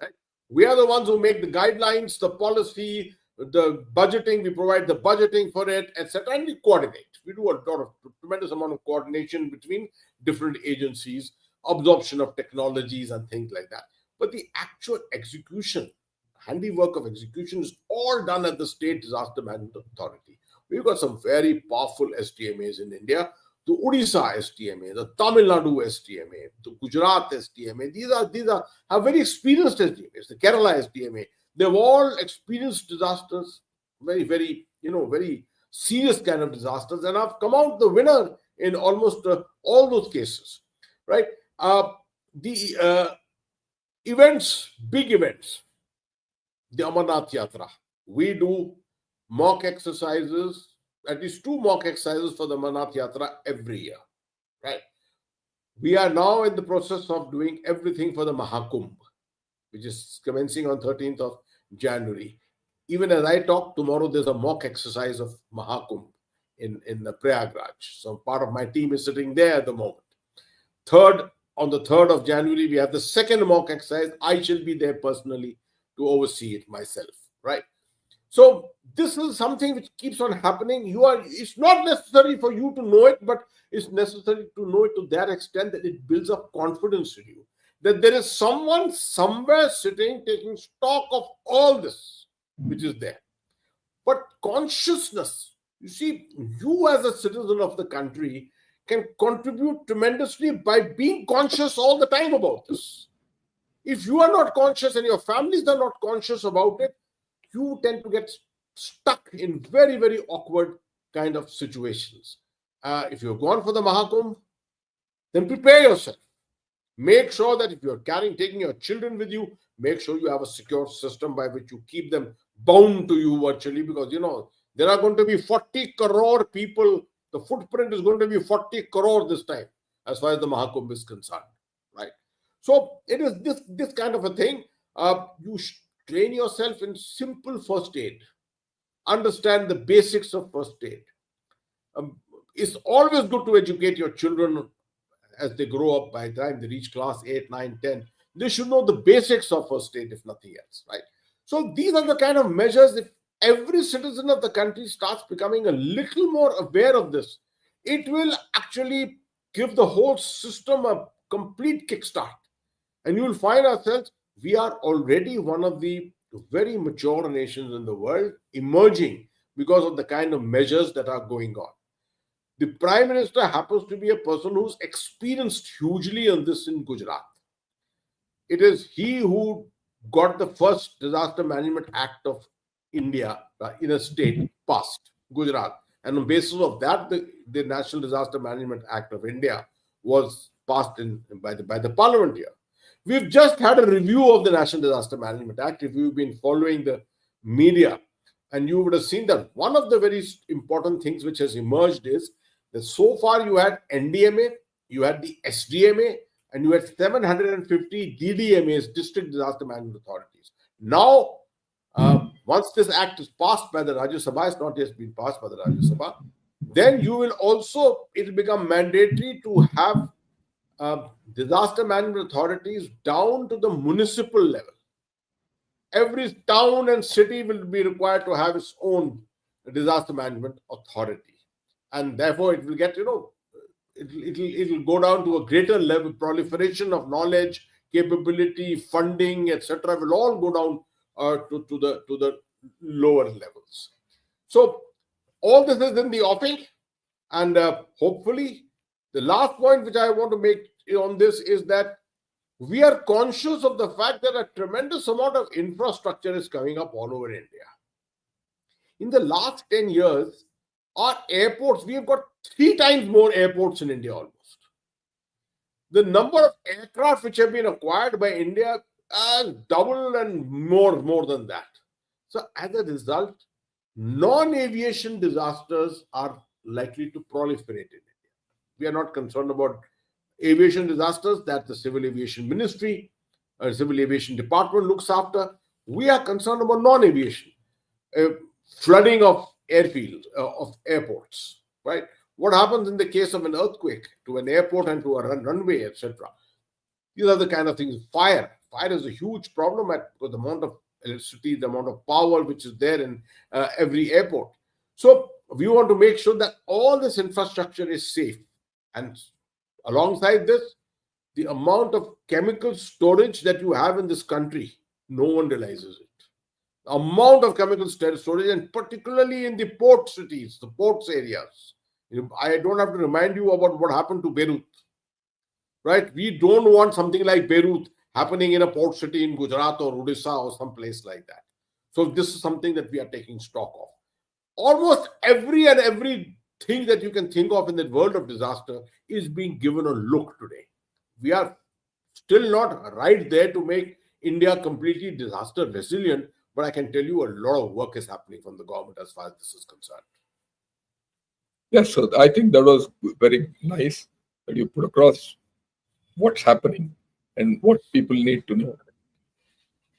Right? We are the ones who make the guidelines, the policy, the budgeting. We provide the budgeting for it, etc., and we coordinate. We do a lot of tremendous amount of coordination between different agencies, absorption of technologies, and things like that. But the actual execution, handiwork of execution, is all done at the State Disaster Management Authority. We've got some very powerful SDMAs in India. The Odisha SDMA, the Tamil Nadu SDMA, the Gujarat SDMA. These are very experienced SDMAs. The Kerala SDMA. They've all experienced disasters, very serious kind of disasters, and have come out the winner in almost all those cases, right? The events, big events, the Amarnath Yatra. We do mock exercises, at least 2 mock exercises for the Amarnath Yatra every year, right? We are now in the process of doing everything for the Mahakumbh, which is commencing on 13th of January. Even as I talk, tomorrow there's a mock exercise of Mahakumbh in the Preparedness. So part of my team is sitting there at the moment. On the 3rd of January, we have the second mock exercise. I shall be there personally to oversee it myself, right? So this is something which keeps on happening. It's not necessary for you to know it, but it's necessary to know it to that extent that it builds up confidence in you, that there is someone somewhere sitting taking stock of all this which is there. But consciousness, you see, you as a citizen of the country can contribute tremendously by being conscious all the time about this. If you are not conscious and your families are not conscious about it, you tend to get stuck in very, very awkward kind of situations. If you're gone for the Mahakumbh, then prepare yourself. Make sure that if you're taking your children with you, make sure you have a secure system by which you keep them bound to you virtually, because there are going to be 40 crore people. The footprint is going to be 40 crore this time, as far as the Mahakumbh is concerned, right? So it is this kind of a thing. You train yourself in simple first aid. Understand the basics of first aid. It's always good to educate your children as they grow up. By the time they reach class 8, 9, 10, they should know the basics of first aid, if nothing else, right? So these are the kind of measures. If every citizen of the country starts becoming a little more aware of this, it will actually give the whole system a complete kickstart. And you will find ourselves, we are already one of the very mature nations in the world, emerging because of the kind of measures that are going on. The Prime Minister happens to be a person who's experienced hugely on this in Gujarat. It is he who got the first Disaster Management Act of India in a state passed, Gujarat. And on the basis of that, the National Disaster Management Act of India was passed by the Parliament here. We've just had a review of the National Disaster Management Act. If you've been following the media, and you would have seen that one of the very important things which has emerged is that so far you had NDMA, you had the SDMA, and you had 750 DDMAs, District Disaster Management Authorities. Now, once this act is passed by the Rajya Sabha, it's not yet been passed by the Rajya Sabha, then it will become mandatory to have disaster management authorities down to the municipal level. Every town and city will be required to have its own disaster management authority. And therefore, it will get, it will go down to a greater level. Proliferation of knowledge, capability, funding, etc. will all go down to the lower levels. So all this is in the offing, and hopefully the last point which I want to make on this is that we are conscious of the fact that a tremendous amount of infrastructure is coming up all over India. In the last 10 years, our airports, we have got 3 times more airports in India almost. The number of aircraft which have been acquired by India has doubled and more than that. So as a result, non-aviation disasters are likely to proliferate in India. We are not concerned about aviation disasters that the Civil Aviation Ministry or Civil Aviation Department looks after. We are concerned about non-aviation, flooding of airfields, of airports, right? What happens in the case of an earthquake to an airport and to a runway, etc.? These are the kind of things. Fire is a huge problem because the amount of electricity, the amount of power which is there in every airport. So we want to make sure that all this infrastructure is safe. And alongside this, the amount of chemical storage that you have in this country, no one realizes it. The amount of chemical storage, and particularly in the port cities, the ports areas. I don't have to remind you about what happened to Beirut, right? We don't want something like Beirut happening in a port city in Gujarat or Odisha or some place like that. So this is something that we are taking stock of. Almost everything that you can think of in the world of disaster is being given a look today. We are still not right there to make India completely disaster resilient, but I can tell you a lot of work is happening from the government as far as this is concerned. Yes, so I think that was very nice that you put across what's happening and what people need to know.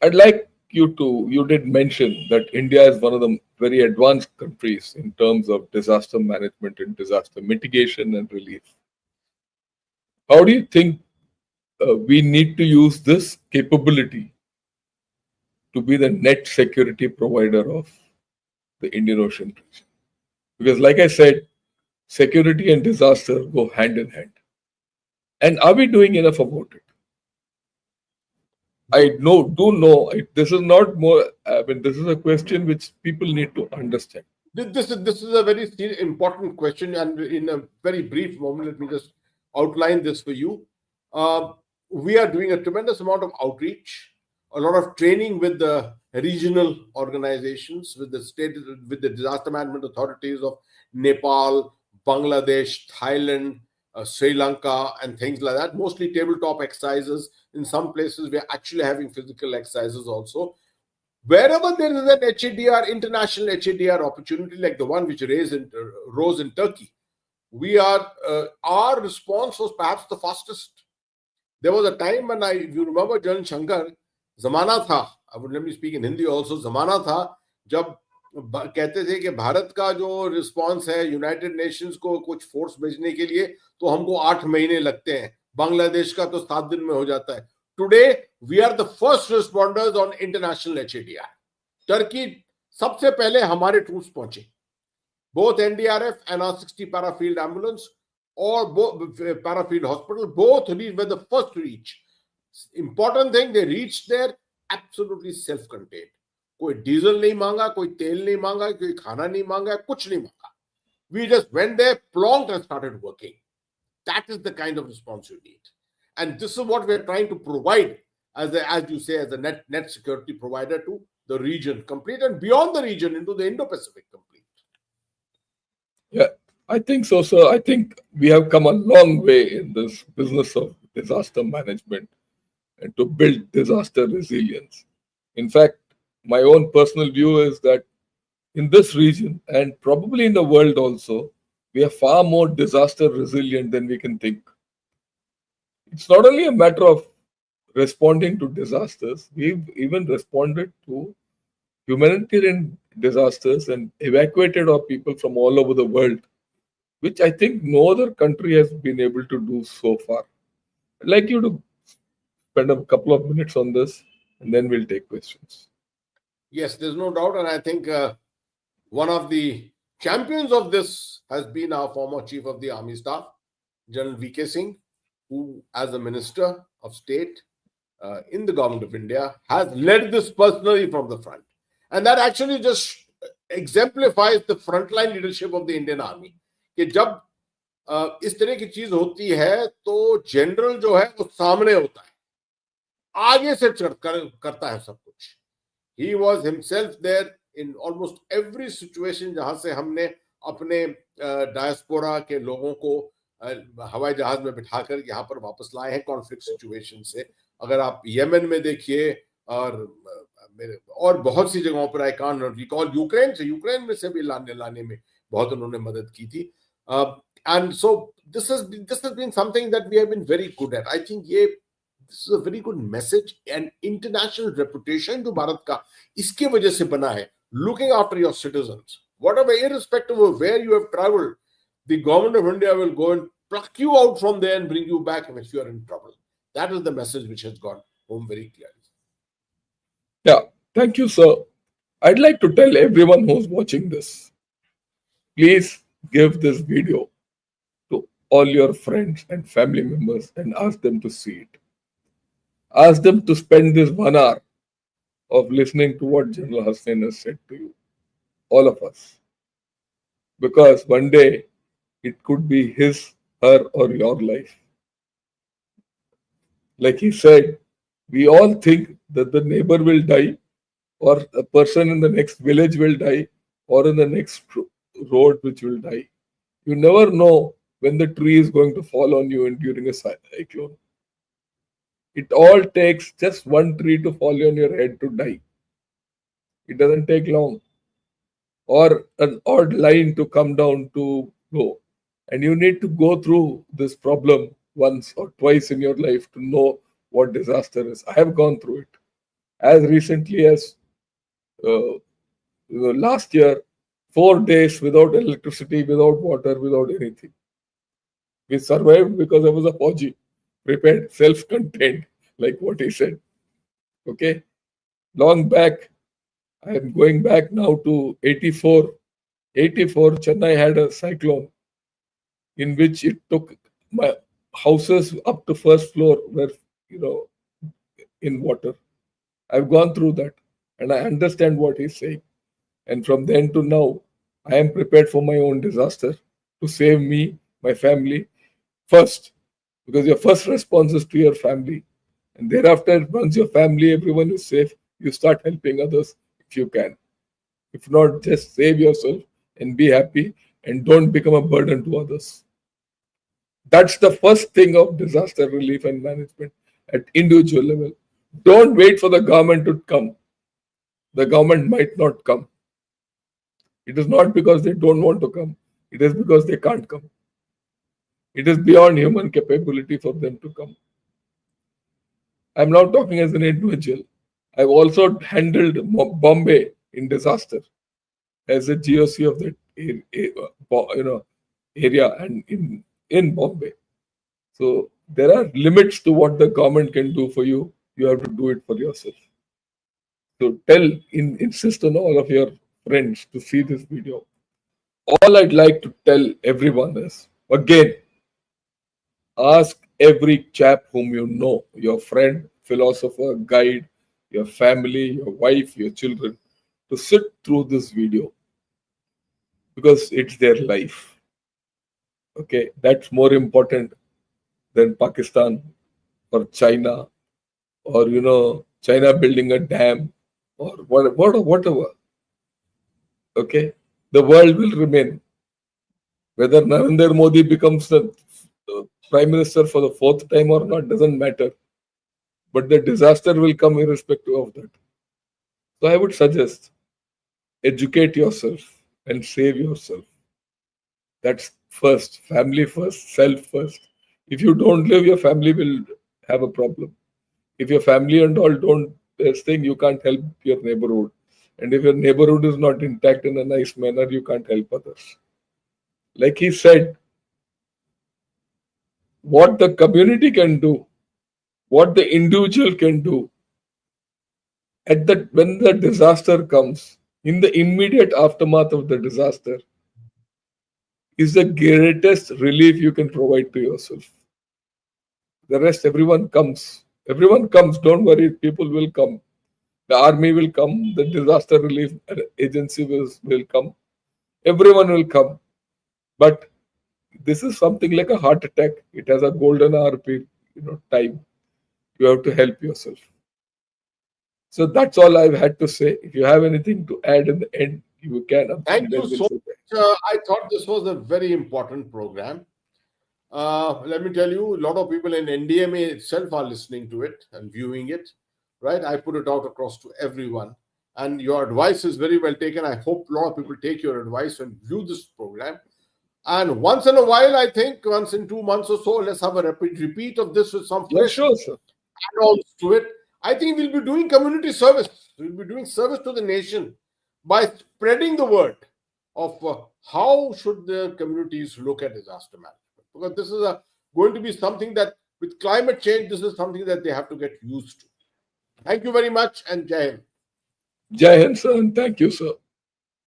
I'd like you did mention that India is one of the very advanced countries in terms of disaster management and disaster mitigation and relief. How do you think we need to use this capability to be the net security provider of the Indian Ocean region? Because like I said, security and disaster go hand in hand. And are we doing enough about it? This is not more, this is a question which people need to understand. This is a very important question, and in a very brief moment, let me just outline this for you. We are doing a tremendous amount of outreach, a lot of training with the regional organizations, with the state, with the disaster management authorities of Nepal, Bangladesh, Thailand, Sri Lanka, and things like that. Mostly tabletop exercises. In some places, we are actually having physical exercises also. Wherever there is an HADR, international HADR opportunity like the one which rose in Turkey, our response was perhaps the fastest. There was a time when if you remember, Jan Shankar, zamana tha, let me speak in Hindi also, zamana tha, jab कहते थे कि भारत का जो response है United Nations को कुछ force भेजने के लिए तो हमको 8 महीने लगते हैं, बांग्लादेश का तो 7 दिन में हो जाता है. Today we are the first responders on international HADR. Turkey सबसे पहले हमारे ट्रूप्स पहुंचे, both NDRF and our 60 parafield ambulance or both parafield hospital, both were the first to reach. Important thing, they reached there absolutely self-contained. कोई diesel नहीं मांगा, कोई तेल नहीं मांगा, कोई खाना नहीं मांगा, कुछ नहीं मांगा. We just went there, plonked and started working. That is the kind of response you need. And this is what we're trying to provide as you say, as a net security provider to the region complete and beyond the region into the Indo-Pacific complete. Yeah, I think so, sir. I think we have come a long way in this business of disaster management and to build disaster resilience. In fact, my own personal view is that in this region and probably in the world also, we are far more disaster resilient than we can think. It's not only a matter of responding to disasters, we've even responded to humanitarian disasters and evacuated our people from all over the world, which I think no other country has been able to do so far. I'd like you to spend a couple of minutes on this and then we'll take questions. Yes, there's no doubt. And I think one of the champions of this has been our former Chief of the Army Staff, General V.K. Singh, who as a Minister of State in the Government of India has led this personally from the front. And that actually just exemplifies the frontline leadership of the Indian Army. कि जब इस तरह की चीज होती है तो general जो है वो सामने होता है, आगे से करता है सब कुछ. He was himself there in almost every situation जहां से हमने अपने डायस्पोरा के लोगों को हवाई जहाज में बिठाकर यहाँ पर वापस लाए हैं कॉन्फ्लिक्ट सिचुएशन से. अगर आप यमन में देखिए और बहुत सी जगहों पर, आई कांट रिकॉल, यूक्रेन में से भी लाने में बहुत उन्होंने मदद की थी. And so this has been something that we have been very good at. I think this is a very good message and international reputation to Bharat ka iske wajah se bana hai, looking after your citizens. Whatever, irrespective of where you have traveled, the government of India will go and pluck you out from there and bring you back if you are in trouble. That is the message which has gone home very clearly. Yeah, thank you, sir. I'd like to tell everyone who's watching this, please give this video to all your friends and family members and ask them to see it. Ask them to spend this 1 hour of listening to what General Hasnain has said to you, all of us. Because one day it could be his, her, or your life. Like he said, we all think that the neighbor will die, or a person in the next village will die, or in the next road which will die. You never know when the tree is going to fall on you during a cyclone. It all takes just one tree to fall on your head to die. It doesn't take long. Or an odd line to come down to go. And you need to go through this problem once or twice in your life to know what disaster is. I have gone through it. As recently as last year, 4 days without electricity, without water, without anything. We survived because I was a 𝗣𝗲𝗿, prepared, self-contained, like what he said. Okay? Long back, I am going back now to 84. 84, Chennai had a cyclone in which it took my houses up to first floor were, in water. I've gone through that and I understand what he's saying. And from then to now, I am prepared for my own disaster to save me, my family first, because your first response is to your family. And thereafter, once your family, everyone is safe, you start helping others if you can. If not, just save yourself and be happy and don't become a burden to others. That's the first thing of disaster relief and management at individual level. Don't wait for the government to come. The government might not come. It is not because they don't want to come. It is because they can't come. It is beyond human capability for them to come. I'm now talking as an individual. I've also handled Bombay in disaster as a GOC of that area and in Bombay. So there are limits to what the government can do for you. You have to do it for yourself. So insist on all of your friends to see this video. All I'd like to tell everyone is, again, ask every chap whom you know, your friend, philosopher, guide, your family, your wife, your children, to sit through this video because it's their life. Okay, that's more important than Pakistan or China or, China building a dam or whatever. Okay, the world will remain. Whether Narendra Modi becomes the Prime Minister for the 4th time or not doesn't matter. But the disaster will come irrespective of that. So I would suggest, educate yourself and save yourself. That's first. Family first, self first. If you don't live, your family will have a problem. If your family and all don't think, you can't help your neighborhood. And if your neighborhood is not intact in a nice manner, you can't help others. Like he said, what the community can do, what the individual can do, when the disaster comes, in the immediate aftermath of the disaster, is the greatest relief you can provide to yourself. The rest, everyone comes. Everyone comes. Don't worry, people will come. The army will come. The disaster relief agency will come. Everyone will come. But this is something like a heart attack. It has a golden hour time. You have to help yourself. So that's all I've had to say. If you have anything to add in the end, you can. Thank you so much. I thought this was a very important program. Let me tell you, a lot of people in NDMA itself are listening to it and viewing it, right? I put it out across to everyone. And your advice is very well taken. I hope a lot of people take your advice and view this program. And once in a while, I think once in 2 months or so, let's have a repeat of this with some Yeah, fresh sure, sir. add-ons to it. I think we'll be doing community service. We'll be doing service to the nation by spreading the word of how should the communities look at disaster management. Because this is going to be something that, with climate change, this is something that they have to get used to. Thank you very much, and Jai Hind. Jai Hind, sir, and thank you, sir.